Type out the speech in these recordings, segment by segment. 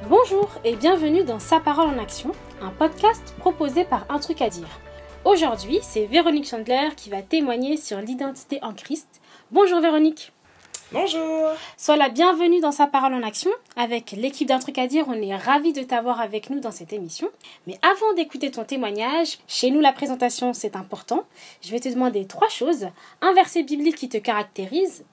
Bonjour et bienvenue dans Sa parole en action, un podcast proposé par Un truc à dire. Aujourd'hui, c'est Véronique Chandler qui va témoigner sur l'identité en Christ. Bonjour Véronique. Bonjour. Sois la bienvenue dans Sa parole en action. Avec l'équipe d'Un truc à dire, on est ravis de t'avoir avec nous dans cette émission. Mais avant d'écouter ton témoignage, chez nous la présentation c'est important. Je vais te demander 3 choses. Un verset biblique qui te caractérise,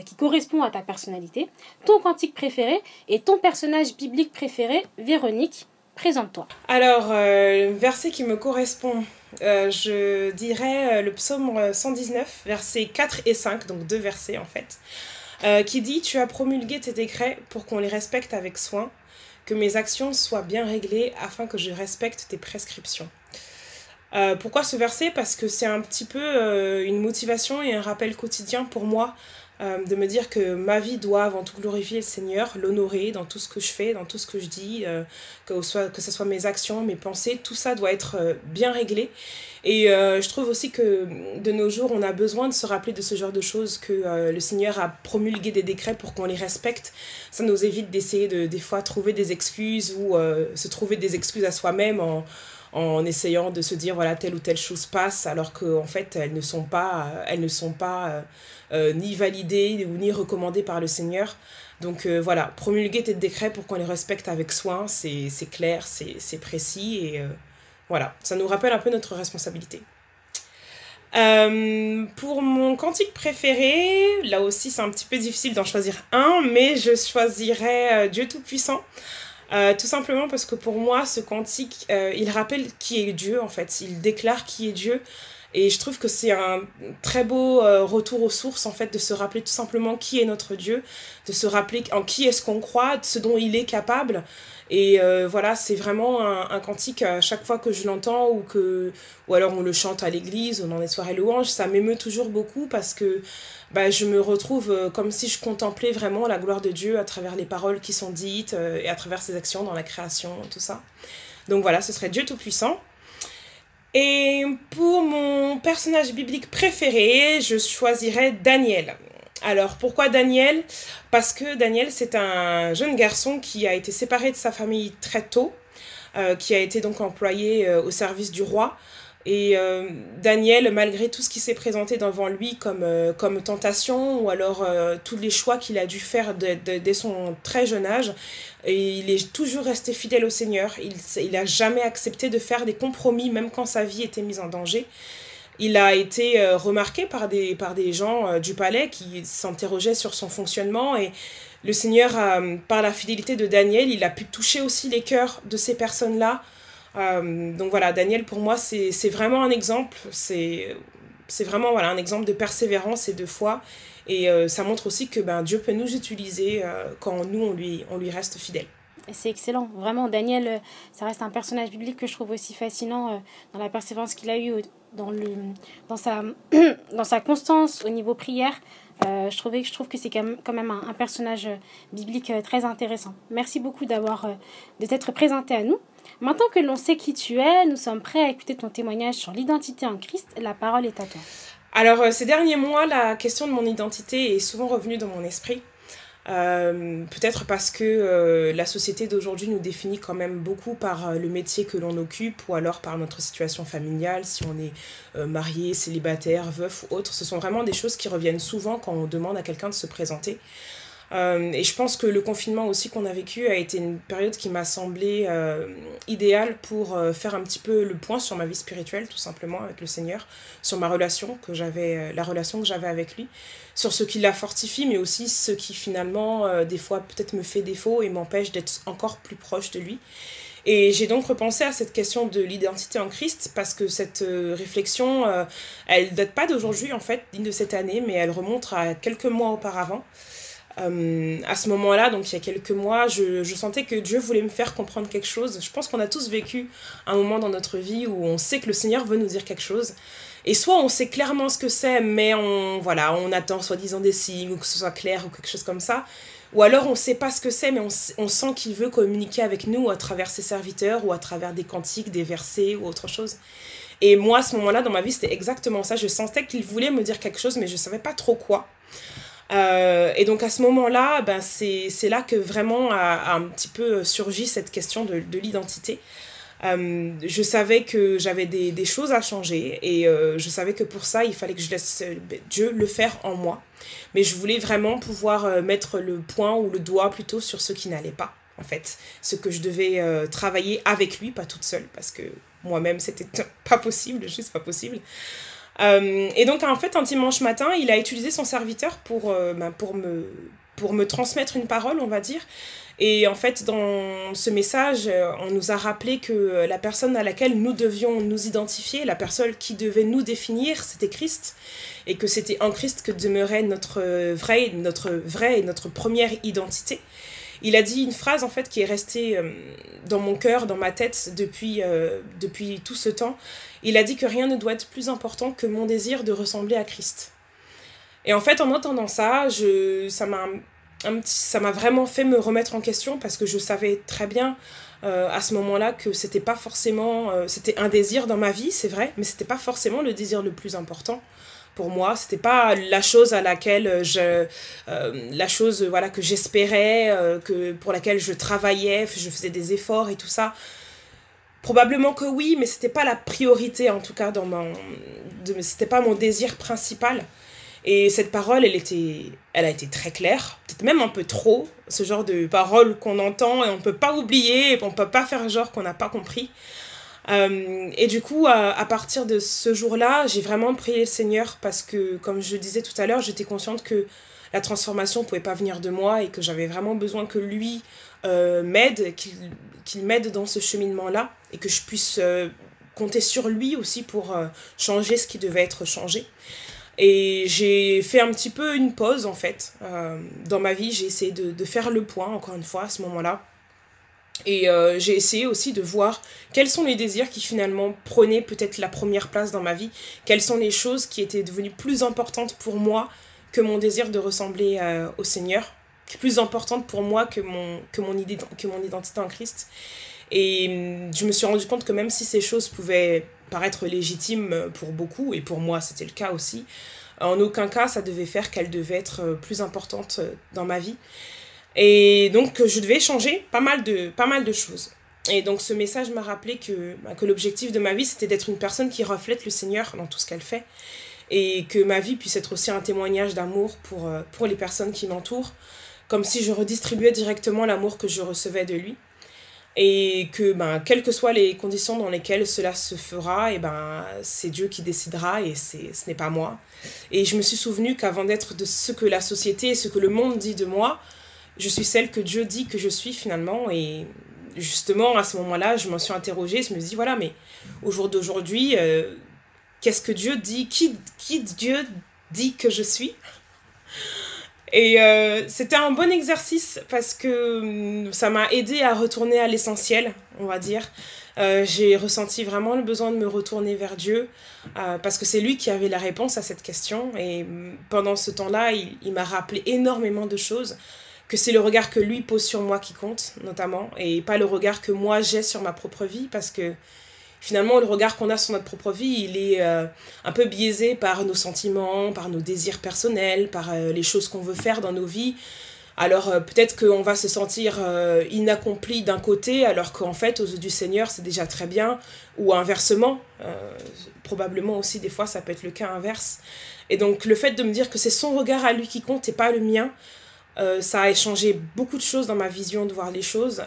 qui correspond à ta personnalité, ton cantique préféré et ton personnage biblique préféré. Véronique, présente-toi. Alors, le verset qui me correspond, je dirais le psaume 119, versets 4 et 5, donc 2 versets en fait, qui dit « Tu as promulgué tes décrets pour qu'on les respecte avec soin, que mes actions soient bien réglées afin que je respecte tes prescriptions. » Pourquoi ce verset ? Parce que c'est un petit peu une motivation et un rappel quotidien pour moi de me dire que ma vie doit avant tout glorifier le Seigneur, l'honorer dans tout ce que je fais, dans tout ce que je dis, que ce soit mes actions, mes pensées, tout ça doit être bien réglé. Et je trouve aussi que de nos jours, on a besoin de se rappeler de ce genre de choses, que le Seigneur a promulgué des décrets pour qu'on les respecte. Ça nous évite d'essayer de, des fois, trouver des excuses ou se trouver des excuses à soi-même en essayant de se dire voilà telle ou telle chose passe alors qu'en fait elles ne sont pas ni validées ou ni recommandées par le Seigneur. Donc voilà, promulguer tes décrets pour qu'on les respecte avec soin, c'est clair, c'est précis et voilà, ça nous rappelle un peu notre responsabilité. Pour mon cantique préféré, là aussi c'est un petit peu difficile d'en choisir un, mais je choisirais Dieu Tout-Puissant. Tout simplement parce que pour moi, ce cantique, il rappelle qui est Dieu en fait, il déclare qui est Dieu. Et je trouve que c'est un très beau retour aux sources en fait, de se rappeler tout simplement qui est notre Dieu, de se rappeler en qui est-ce qu'on croit, de ce dont il est capable. Et voilà, c'est vraiment un cantique à chaque fois que je l'entends ou alors on le chante à l'église ou dans les soirées louanges, ça m'émeut toujours beaucoup parce que je me retrouve comme si je contemplais vraiment la gloire de Dieu à travers les paroles qui sont dites et à travers ses actions dans la création et tout ça. Donc voilà, ce serait Dieu Tout-Puissant. Et pour mon personnage biblique préféré, je choisirais Daniel. Alors pourquoi Daniel ? Parce que Daniel, c'est un jeune garçon qui a été séparé de sa famille très tôt, qui a été donc employé au service du roi. Et Daniel, malgré tout ce qui s'est présenté devant lui comme tentation, ou alors tous les choix qu'il a dû faire dès son très jeune âge, et il est toujours resté fidèle au Seigneur. Il n'a jamais accepté de faire des compromis, même quand sa vie était mise en danger. Il a été remarqué par des gens du palais qui s'interrogeaient sur son fonctionnement et le Seigneur, par la fidélité de Daniel, il a pu toucher aussi les cœurs de ces personnes-là. Donc voilà, Daniel pour moi c'est vraiment un exemple, c'est vraiment voilà, un exemple de persévérance et de foi et ça montre aussi que Dieu peut nous utiliser quand nous on lui reste fidèle. C'est excellent, vraiment Daniel, ça reste un personnage biblique que je trouve aussi fascinant dans la persévérance qu'il a eue, dans sa constance au niveau prière. Je trouve que c'est quand même un personnage biblique très intéressant. Merci beaucoup de t'être présenté à nous. Maintenant que l'on sait qui tu es, nous sommes prêts à écouter ton témoignage sur l'identité en Christ. La parole est à toi. Alors, ces derniers mois, la question de mon identité est souvent revenue dans mon esprit. Peut-être parce que la société d'aujourd'hui nous définit quand même beaucoup par le métier que l'on occupe ou alors par notre situation familiale, si on est marié, célibataire, veuf ou autre. Ce sont vraiment des choses qui reviennent souvent quand on demande à quelqu'un de se présenter. Et je pense que le confinement aussi qu'on a vécu a été une période qui m'a semblé idéale pour faire un petit peu le point sur ma vie spirituelle, tout simplement, avec le Seigneur, sur la relation que j'avais avec lui, sur ce qui la fortifie, mais aussi ce qui finalement, des fois, peut-être me fait défaut et m'empêche d'être encore plus proche de lui. Et j'ai donc repensé à cette question de l'identité en Christ parce que cette réflexion, elle date pas d'aujourd'hui en fait, ni de cette année, mais elle remonte à quelques mois auparavant. À ce moment-là, donc il y a quelques mois, je sentais que Dieu voulait me faire comprendre quelque chose. Je pense qu'on a tous vécu un moment dans notre vie où on sait que le Seigneur veut nous dire quelque chose. Et soit on sait clairement ce que c'est, mais on attend soi-disant des signes ou que ce soit clair ou quelque chose comme ça. Ou alors on ne sait pas ce que c'est, mais on sent qu'il veut communiquer avec nous à travers ses serviteurs ou à travers des cantiques, des versets ou autre chose. Et moi, à ce moment-là, dans ma vie, c'était exactement ça. Je sentais qu'il voulait me dire quelque chose, mais je ne savais pas trop quoi. Et donc à ce moment-là, ben, c'est là que vraiment a un petit peu surgi cette question de l'identité. Je savais que j'avais des choses à changer et je savais que pour ça, il fallait que je laisse Dieu le faire en moi. Mais je voulais vraiment pouvoir mettre le point ou le doigt plutôt sur ce qui n'allait pas, en fait. Ce que je devais travailler avec lui, pas toute seule, parce que moi-même, c'était pas possible, juste pas possible. Et donc, en fait, un dimanche matin, il a utilisé son serviteur pour me transmettre une parole, on va dire. Et en fait, dans ce message, on nous a rappelé que la personne à laquelle nous devions nous identifier, la personne qui devait nous définir, c'était Christ. Et que c'était en Christ que demeurait notre vraie et notre première identité. Il a dit une phrase, en fait, qui est restée dans mon cœur, dans ma tête, depuis tout ce temps. Il a dit que rien ne doit être plus important que mon désir de ressembler à Christ. Et en fait, en entendant ça, ça m'a vraiment fait me remettre en question parce que je savais très bien à ce moment-là que c'était pas forcément... c'était un désir dans ma vie, c'est vrai, mais c'était pas forcément le désir le plus important pour moi. C'était pas la chose à laquelle la chose voilà, que j'espérais, pour laquelle je travaillais, je faisais des efforts et tout ça. Probablement que oui, mais c'était pas la priorité en tout cas c'était pas mon désir principal. Et cette parole, elle a été très claire, peut-être même un peu trop, ce genre de parole qu'on entend et on ne peut pas oublier, et on ne peut pas faire genre qu'on n'a pas compris. Et du coup, à partir de ce jour-là, j'ai vraiment prié le Seigneur parce que, comme je disais tout à l'heure, j'étais consciente que la transformation ne pouvait pas venir de moi et que j'avais vraiment besoin que lui m'aide, qu'il m'aide dans ce cheminement-là et que je puisse compter sur lui aussi pour changer ce qui devait être changé. Et j'ai fait un petit peu une pause, en fait. Dans ma vie, j'ai essayé de faire le point, encore une fois, à ce moment-là. Et j'ai essayé aussi de voir quels sont les désirs qui, finalement, prenaient peut-être la première place dans ma vie. Quelles sont les choses qui étaient devenues plus importantes pour moi que mon désir de ressembler au Seigneur. Plus importantes pour moi que mon identité en Christ. Et je me suis rendu compte que même si ces choses pouvaient paraître légitimes pour beaucoup, et pour moi c'était le cas aussi, en aucun cas ça devait faire qu'elles devaient être plus importantes dans ma vie. Et donc je devais changer pas mal de choses. Et donc ce message m'a rappelé que l'objectif de ma vie c'était d'être une personne qui reflète le Seigneur dans tout ce qu'elle fait. Et que ma vie puisse être aussi un témoignage d'amour pour les personnes qui m'entourent, comme si je redistribuais directement l'amour que je recevais de lui. Et que quelles que soient les conditions dans lesquelles cela se fera, et c'est Dieu qui décidera et ce n'est pas moi. Et je me suis souvenue qu'avant d'être de ce que la société et ce que le monde dit de moi, je suis celle que Dieu dit que je suis finalement. Et justement à ce moment-là je m'en suis interrogée, je me dis voilà, mais au jour d'aujourd'hui qu'est-ce que Dieu dit, qui Dieu dit que je suis? Et c'était un bon exercice parce que ça m'a aidé à retourner à l'essentiel, on va dire. J'ai ressenti vraiment le besoin de me retourner vers Dieu parce que c'est lui qui avait la réponse à cette question. Et pendant ce temps-là, il m'a rappelé énormément de choses, que c'est le regard que lui pose sur moi qui compte, notamment, et pas le regard que moi j'ai sur ma propre vie, parce que finalement, le regard qu'on a sur notre propre vie, il est un peu biaisé par nos sentiments, par nos désirs personnels, par les choses qu'on veut faire dans nos vies. Alors peut-être qu'on va se sentir inaccompli d'un côté, alors qu'en fait, aux yeux du Seigneur, c'est déjà très bien. Ou inversement, probablement aussi, des fois, ça peut être le cas inverse. Et donc, le fait de me dire que c'est son regard à lui qui compte et pas le mien, ça a changé beaucoup de choses dans ma vision de voir les choses.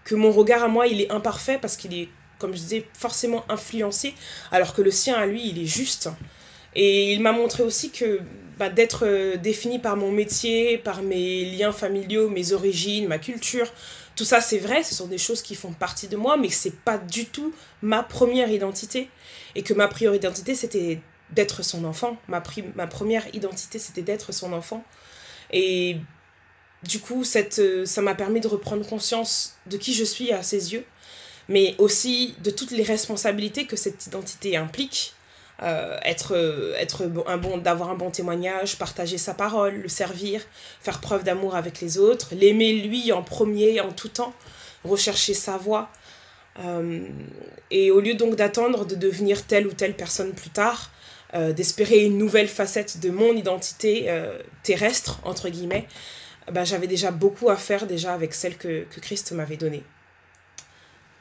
Que mon regard à moi, il est imparfait parce qu'il est, comme je disais, forcément influencé, alors que le sien à lui, il est juste. Et il m'a montré aussi que d'être défini par mon métier, par mes liens familiaux, mes origines, ma culture, tout ça c'est vrai, ce sont des choses qui font partie de moi, mais c'est pas du tout ma première identité. Et que ma première identité, c'était d'être son enfant. Ma première identité, c'était d'être son enfant. Et du coup, ça m'a permis de reprendre conscience de qui je suis à ses yeux, mais aussi de toutes les responsabilités que cette identité implique. D'avoir un bon témoignage, partager sa parole, le servir, faire preuve d'amour avec les autres, l'aimer lui en premier, en tout temps, rechercher sa voie. Et au lieu donc d'attendre de devenir telle ou telle personne plus tard, d'espérer une nouvelle facette de mon identité terrestre, entre guillemets, j'avais déjà beaucoup à faire déjà avec celle que Christ m'avait donnée.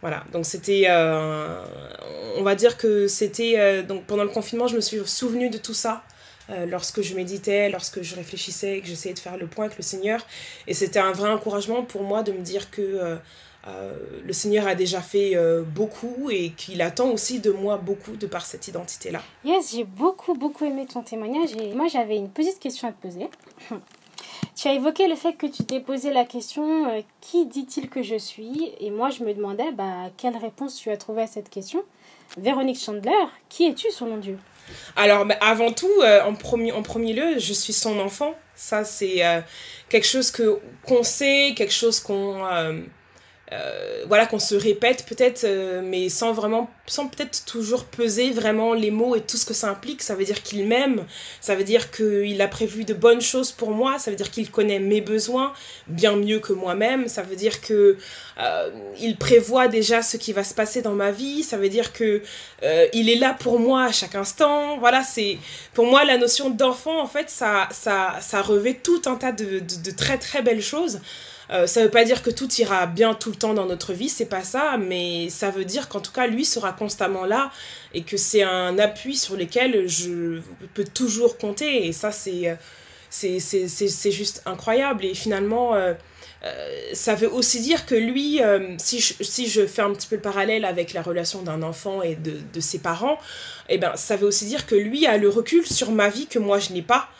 Voilà, donc c'était, on va dire que c'était, donc pendant le confinement, je me suis souvenue de tout ça, lorsque je méditais, lorsque je réfléchissais, que j'essayais de faire le point avec le Seigneur, et c'était un vrai encouragement pour moi de me dire que le Seigneur a déjà fait beaucoup, et qu'il attend aussi de moi beaucoup de par cette identité-là. Yes, j'ai beaucoup aimé ton témoignage, et moi j'avais une petite question à te poser. Tu as évoqué le fait que tu t'es posé la question qui dit-il que je suis? Et moi, je me demandais quelle réponse tu as trouvé à cette question. Véronique Chandler, qui es-tu selon Dieu? Alors, avant tout, en premier lieu, je suis son enfant. Ça, c'est quelque chose qu'on sait, quelque chose qu'on se répète peut-être, mais sans peut-être toujours peser vraiment les mots et tout ce que ça implique. Ça veut dire qu'il m'aime, ça veut dire qu'il a prévu de bonnes choses pour moi, ça veut dire qu'il connaît mes besoins bien mieux que moi-même, ça veut dire que il prévoit déjà ce qui va se passer dans ma vie, ça veut dire que il est là pour moi à chaque instant. Voilà, c'est pour moi la notion d'enfant, en fait, ça revêt tout un tas de très très belles choses. Ça veut pas dire que tout ira bien tout le temps dans notre vie, c'est pas ça, mais ça veut dire qu'en tout cas, lui sera constamment là et que c'est un appui sur lequel je peux toujours compter. Et ça, c'est juste incroyable. Et finalement, ça veut aussi dire que lui, si je fais un petit peu le parallèle avec la relation d'un enfant et de ses parents, ça veut aussi dire que lui a le recul sur ma vie que moi, je n'ai pas.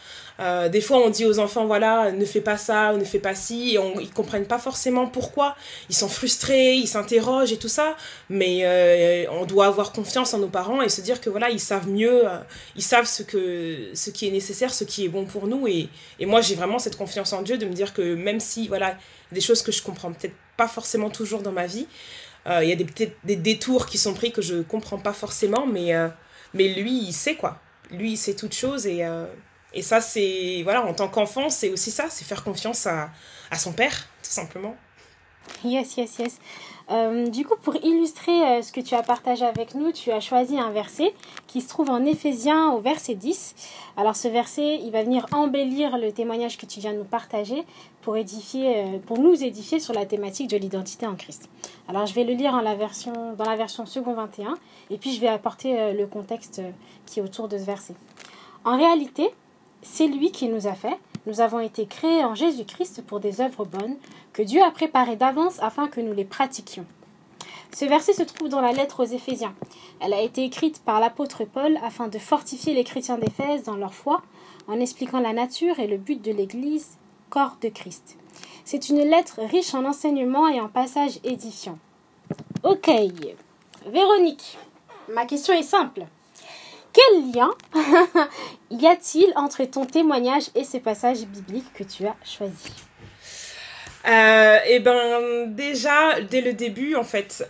Des fois on dit aux enfants voilà, ne fais pas ça, ne fais pas ci, et ils comprennent pas forcément pourquoi, ils sont frustrés, ils s'interrogent et tout ça, mais on doit avoir confiance en nos parents et se dire que voilà, ils savent mieux, ils savent ce qui est nécessaire, ce qui est bon pour nous, et moi j'ai vraiment cette confiance en Dieu de me dire que même si voilà, des choses que je comprends peut-être pas forcément toujours dans ma vie, il y a peut-être des détours qui sont pris que je comprends pas forcément, mais lui il sait quoi, lui il sait toutes choses, et ça, c'est, voilà, en tant qu'enfant, c'est aussi ça, c'est faire confiance à son père, tout simplement. Yes. Du coup, pour illustrer ce que tu as partagé avec nous, tu as choisi un verset qui se trouve en Éphésiens au verset 10. Alors ce verset, il va venir embellir le témoignage que tu viens de nous partager pour nous édifier sur la thématique de l'identité en Christ. Alors je vais le lire dans la version second 21, et puis je vais apporter le contexte qui est autour de ce verset. En réalité, c'est lui qui nous a fait. Nous avons été créés en Jésus-Christ pour des œuvres bonnes que Dieu a préparées d'avance afin que nous les pratiquions. Ce verset se trouve dans la lettre aux Éphésiens. Elle a été écrite par l'apôtre Paul afin de fortifier les chrétiens d'Éphèse dans leur foi en expliquant la nature et le but de l'Église, corps de Christ. C'est une lettre riche en enseignements et en passages édifiants. Ok, Véronique, ma question est simple. Quel lien y a-t-il entre ton témoignage et ce passage biblique que tu as choisi? Déjà, dès le début, en fait,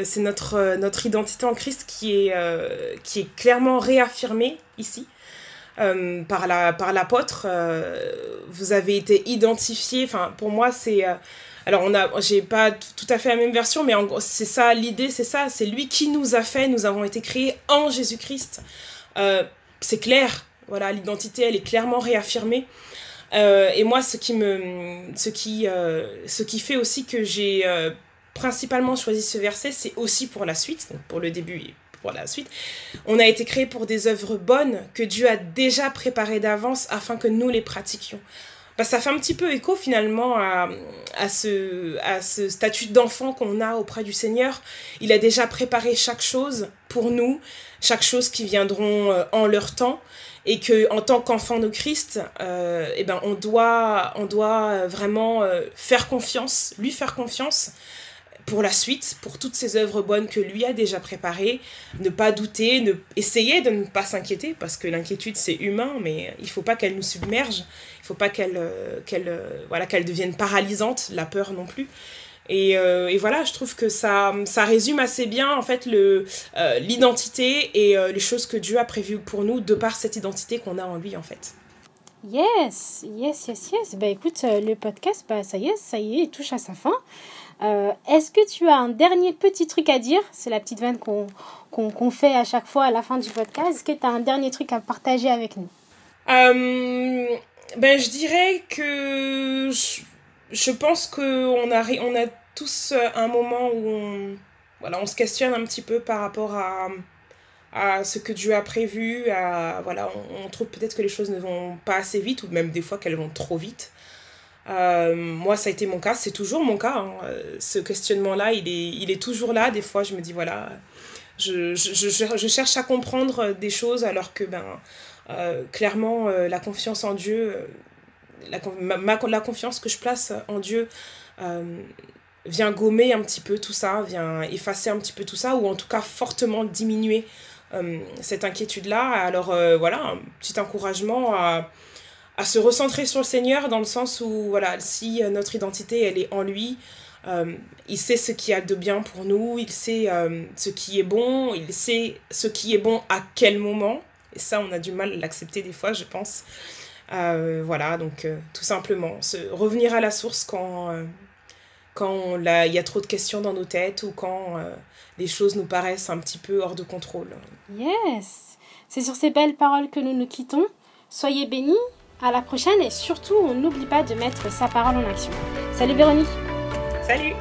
c'est notre identité en Christ qui est clairement réaffirmée ici. Par l'apôtre, vous avez été identifiés, enfin pour moi c'est... alors j'ai pas tout à fait la même version, mais en gros c'est ça, l'idée c'est ça, c'est lui qui nous a fait, nous avons été créés en Jésus-Christ. C'est clair, voilà, l'identité elle est clairement réaffirmée. Et moi ce qui fait aussi que j'ai principalement choisi ce verset, c'est aussi pour la suite, donc pour le début et pour la suite. On a été créés pour des œuvres bonnes que Dieu a déjà préparées d'avance afin que nous les pratiquions. Ça fait un petit peu écho finalement à ce statut d'enfant qu'on a auprès du Seigneur. Il a déjà préparé chaque chose pour nous, chaque chose qui viendront en leur temps, et que en tant qu'enfant de Christ, on doit vraiment faire confiance, lui faire confiance pour la suite, pour toutes ces œuvres bonnes que lui a déjà préparées, ne pas douter, essayer de ne pas s'inquiéter, parce que l'inquiétude c'est humain, mais il ne faut pas qu'elle nous submerge, il ne faut pas qu'elle devienne paralysante, la peur non plus. Et voilà, je trouve que ça résume assez bien en fait l'identité et les choses que Dieu a prévues pour nous de par cette identité qu'on a en lui en fait. Yes. Écoute, le podcast, ça y est, il touche à sa fin. Est-ce que tu as un dernier petit truc à dire? C'est la petite vanne qu'on fait à chaque fois à la fin du podcast. Est-ce que tu as un dernier truc à partager avec nous? Je dirais que je pense qu'on a tous un moment où on se questionne un petit peu par rapport à ce que Dieu a prévu. On trouve peut-être que les choses ne vont pas assez vite ou même des fois qu'elles vont trop vite. Moi, ça a été mon cas, c'est toujours mon cas. Ce questionnement-là, il est toujours là. Des fois, je me dis, voilà, je cherche à comprendre des choses alors que, clairement, la confiance en Dieu, la confiance que je place en Dieu vient gommer un petit peu tout ça, vient effacer un petit peu tout ça, ou en tout cas fortement diminuer cette inquiétude-là. Alors un petit encouragement à se recentrer sur le Seigneur, dans le sens où, voilà, si notre identité, elle est en lui, il sait ce qu'il y a de bien pour nous, il sait ce qui est bon, il sait ce qui est bon à quel moment, et ça, on a du mal à l'accepter des fois, je pense. Donc tout simplement, revenir à la source quand il y a trop de questions dans nos têtes ou quand les choses nous paraissent un petit peu hors de contrôle. Yes! C'est sur ces belles paroles que nous nous quittons. Soyez bénis, à la prochaine et surtout, on n'oublie pas de mettre sa parole en action. Salut Véronique! Salut!